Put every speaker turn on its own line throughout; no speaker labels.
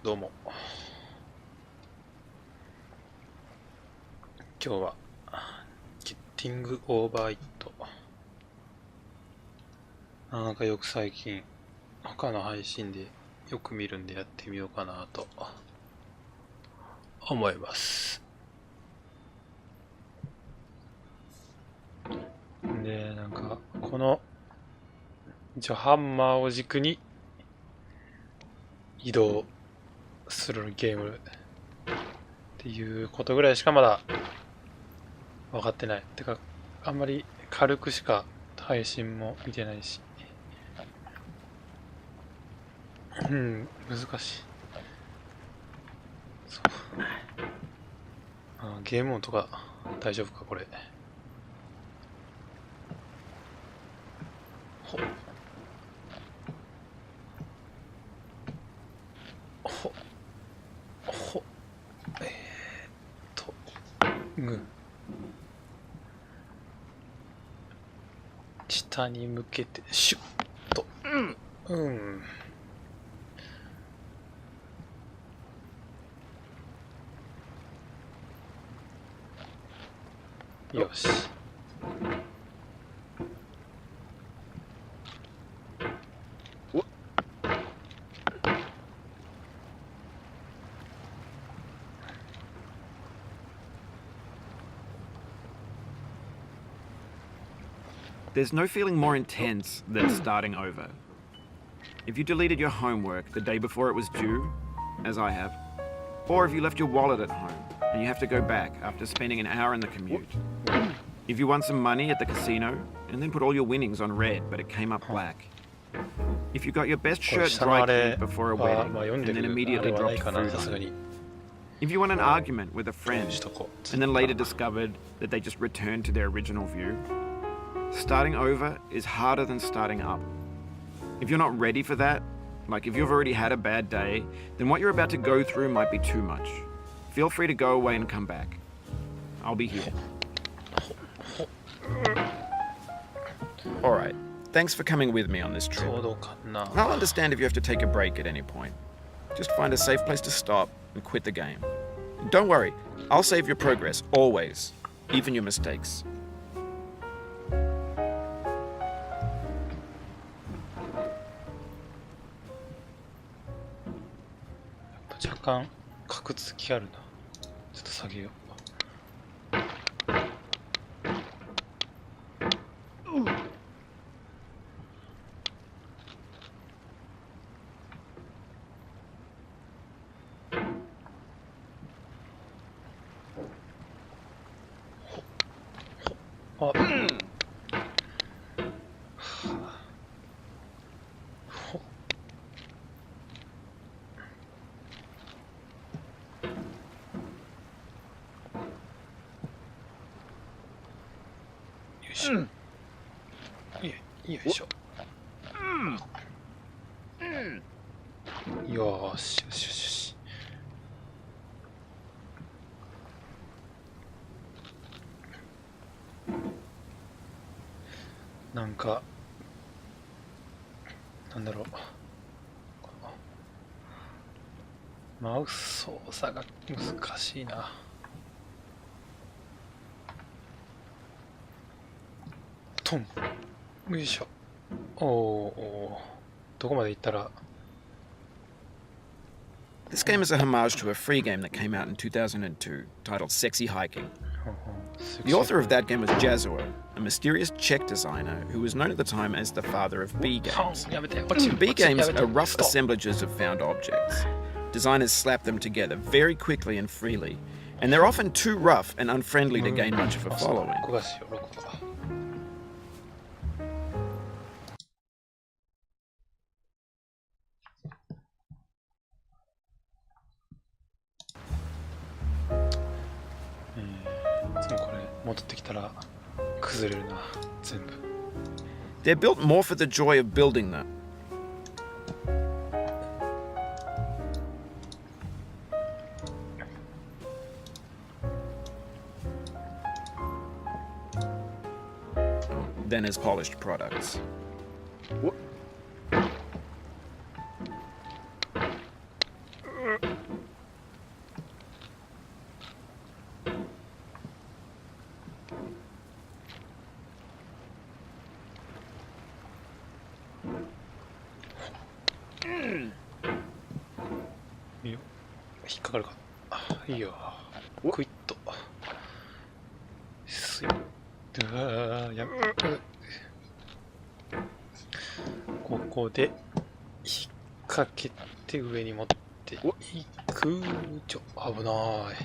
どうも。今日はGettingOverIt。なんかよく最近他の配信でよく見るんでやってみようかなと思います。で、なんかこの一応ハンマーを軸に移動するゲームっていうことぐらいしかまだ分かってない。てかあんまり軽くしか配信も見てないし、難しい。そうゲーム音とか大丈夫かこれ。ほほほ下に向けてシュッとよし。
There's no feeling more intense than starting over. If you deleted your homework the day before it was due, as I have, or if you left your wallet at home and you have to go back after spending an hour in the commute. If you won some money at the casino and then put all your winnings on red but it came up black. If you got your best shirt dry cleaned before a wedding and then immediately dropped food on it. If you won an argument with a friend and then later discovered that they just returned to their original view. Starting over is harder than starting up. If you're not ready for that, like if you've already had a bad day, then what you're about to go through might be too much. Feel free to go away and come back. I'll be here. Alright, thanks for coming with me on this trip. I'll understand if you have to take a break at any point. Just find a safe place to stop and quit the game. Don't worry, I'll save your progress, always, even your mistakes.
若干カクつきあるな。ちょっと下げよう。よいしょ。よーしよしよしよし。なんかなんだろう、マウス操作が難しいな。トン、よいしょ。どこまで行ったら。
This game is a homage to a free game that came out in 2002 titled Sexy Hiking. The author of that game was Jazor, a mysterious Czech designer who was known at the time as the father of B games. B games are rough assemblages of found objects. Designers slap them together very quickly and freely, and they're often too rough and unfriendly to gain much of a following. They're built more for the joy of building them. Than as polished products.
いいよ。引っかかるか。いいよ。クイッと。すよ。やめ。ここで引っ掛けて上に持っていく。危ない。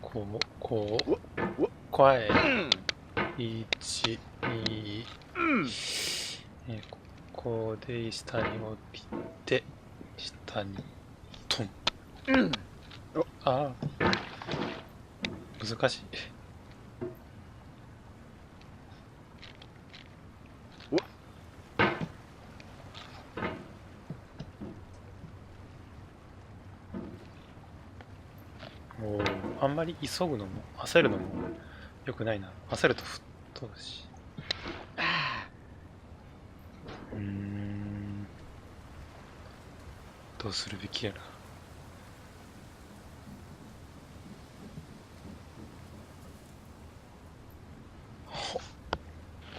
こう、怖い。1、2、ここで下に降りて、下にトン。難しい。あんまり急ぐのも焦るのも良くないな。焦ると吹っ飛ぶし。どうするべきやら。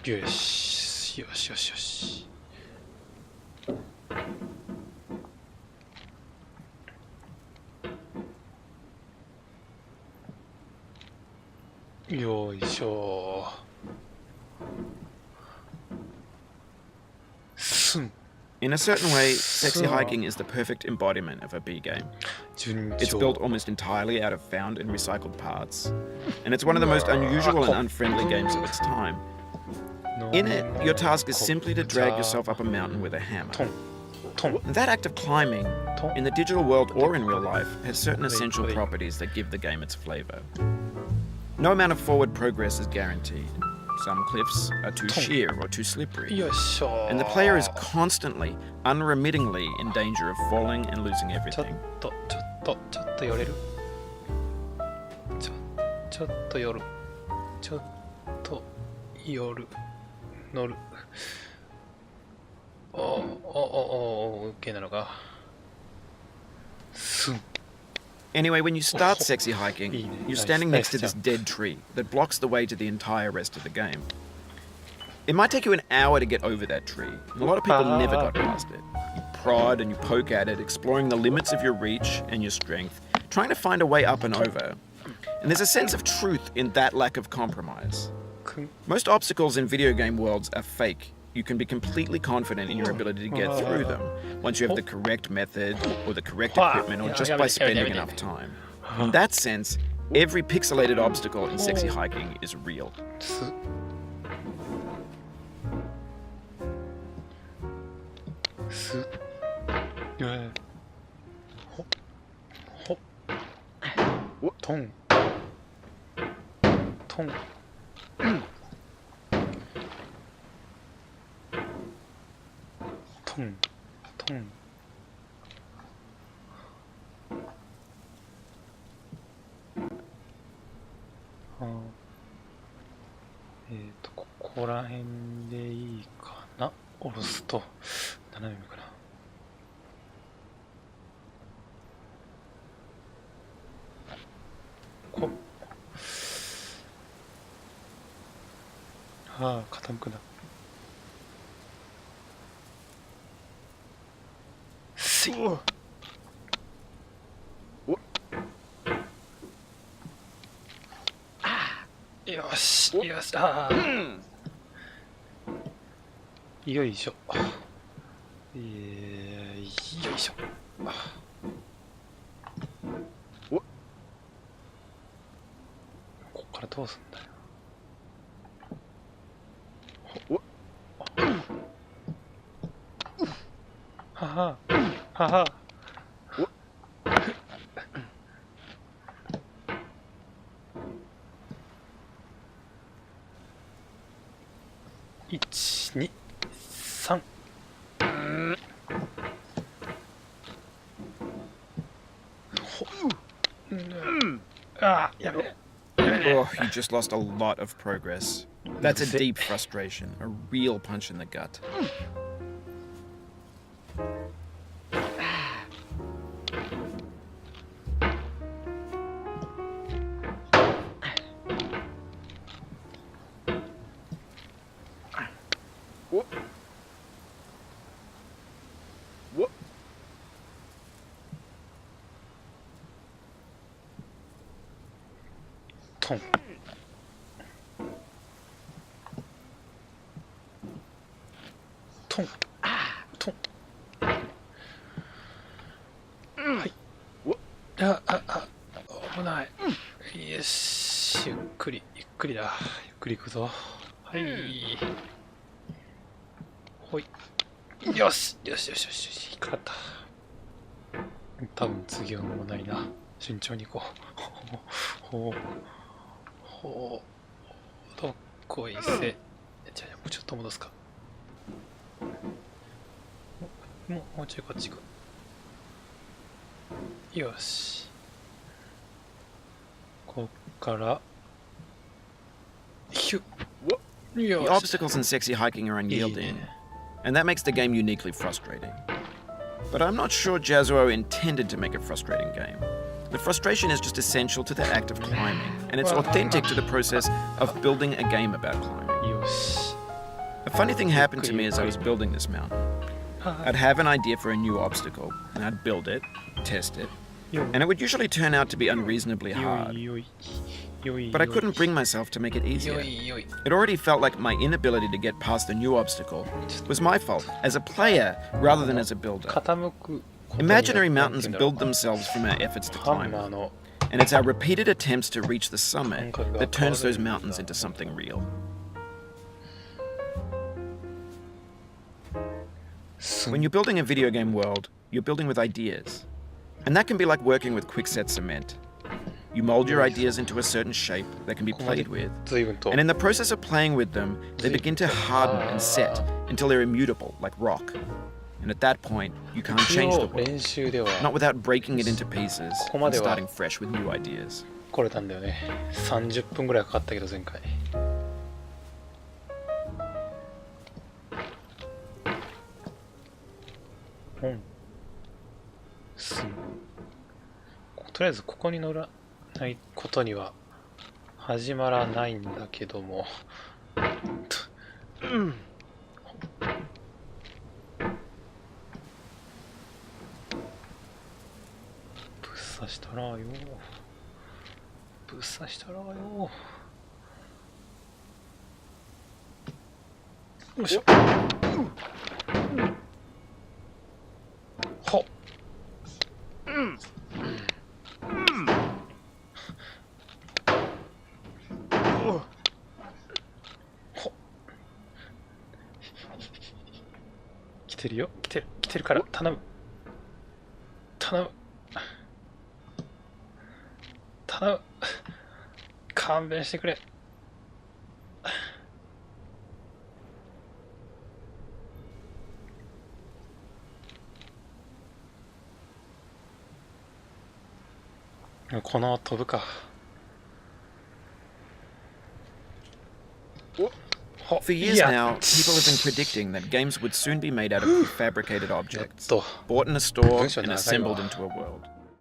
よしよしよしよし。よいしょ。すん。
In a certain way, sexy hiking is the perfect embodiment of a B game. It's built almost entirely out of found and recycled parts, and it's one of the most unusual and unfriendly games of its time. In it, your task is simply to drag yourself up a mountain with a hammer. And that act of climbing, in the digital world or in real life, has certain essential properties that give the game its flavor. No amount of forward progress is guaranteed. Some cliffs are too sheer or too slippery, and the player is constantly, unremittingly in danger of falling and losing everything.
ちょっと寄れる。ちょっと寄る。ちょっと寄る。乗る。OK なのか。すん。
Anyway, when you start sexy hiking, you're standing next to this dead tree that blocks the way to the entire rest of the game. It might take you an hour to get over that tree, and a lot of people never got past it. You prod and you poke at it, exploring the limits of your reach and your strength, trying to find a way up and over. And there's a sense of truth in that lack of compromise. Most obstacles in video game worlds are fake. You can be completely confident in your ability to get through them once you have the correct method or the correct equipment or just by spending enough time. In that sense, every pixelated obstacle in sexy hiking is real.
ここら辺でいいかな。下ろすと斜めかな。傾くな。よしよし。よいしょ。よいしょ。こっからどうすんだよ。はは。1、2、3。やべえ。
Oh, you just lost a lot of progress. That's a deep frustration, a real punch in the gut. What? What?
トン。トン。トン。はい。危ない。よし、ゆっくりだ。ゆっくり行くぞ。はい。ほい。よし、引っかかった。多分次はもうないな。慎重に行こう。どっこいせ。じゃあ、もうちょっと戻すか。もうちょいこっち行く。よし。こっから、ヒュッ。
The
よし。
obstacles in sexy hiking are unyielding, and that makes the game uniquely frustrating. But I'm not sure Jazuo intended to make a frustrating game. The frustration is just essential to the act of climbing, and it's authentic to the process of building a game about climbing.
よし。
A funny thing happened to me as I was building this mountain. I'd have an idea for a new obstacle, and I'd build it, test it, and it would usually turn out to be unreasonably hard. But I couldn't bring myself to make it easier. It already felt like my inability to get past the new obstacle was my fault as a player rather than as a builder.
傾く。
Imaginary mountains build themselves from our efforts to
ハン
climb
マー
them,
の
and it's our repeated attempts to reach the summit that turns those mountains into something real. When you're building a video game world, you're building with ideas. And that can be like working with quickset cement. You mold your ideas into a certain shape that can be played with,
随分と
and in the process of playing with them, they begin to harden and set until they're immutable, like rock. And at that point, you can't change the
練
world,
習では
not without breaking it into pieces
ここま
and
では
starting fresh with new ideas.
来れたんだよね。30分ぐらいかかったけど前回。すぐ。とりあえずここに乗らないことには始まらないんだけども。ぶっ刺したらよ。ぶっ刺したらよ。よいしょ。ほっ。来てるよ。来てるから頼む。頼む。勘弁してくれ。この飛ぶか。
For years now, people have been predicting that games would soon be made out of prefabricated objects, bought in a store and assembled into a world.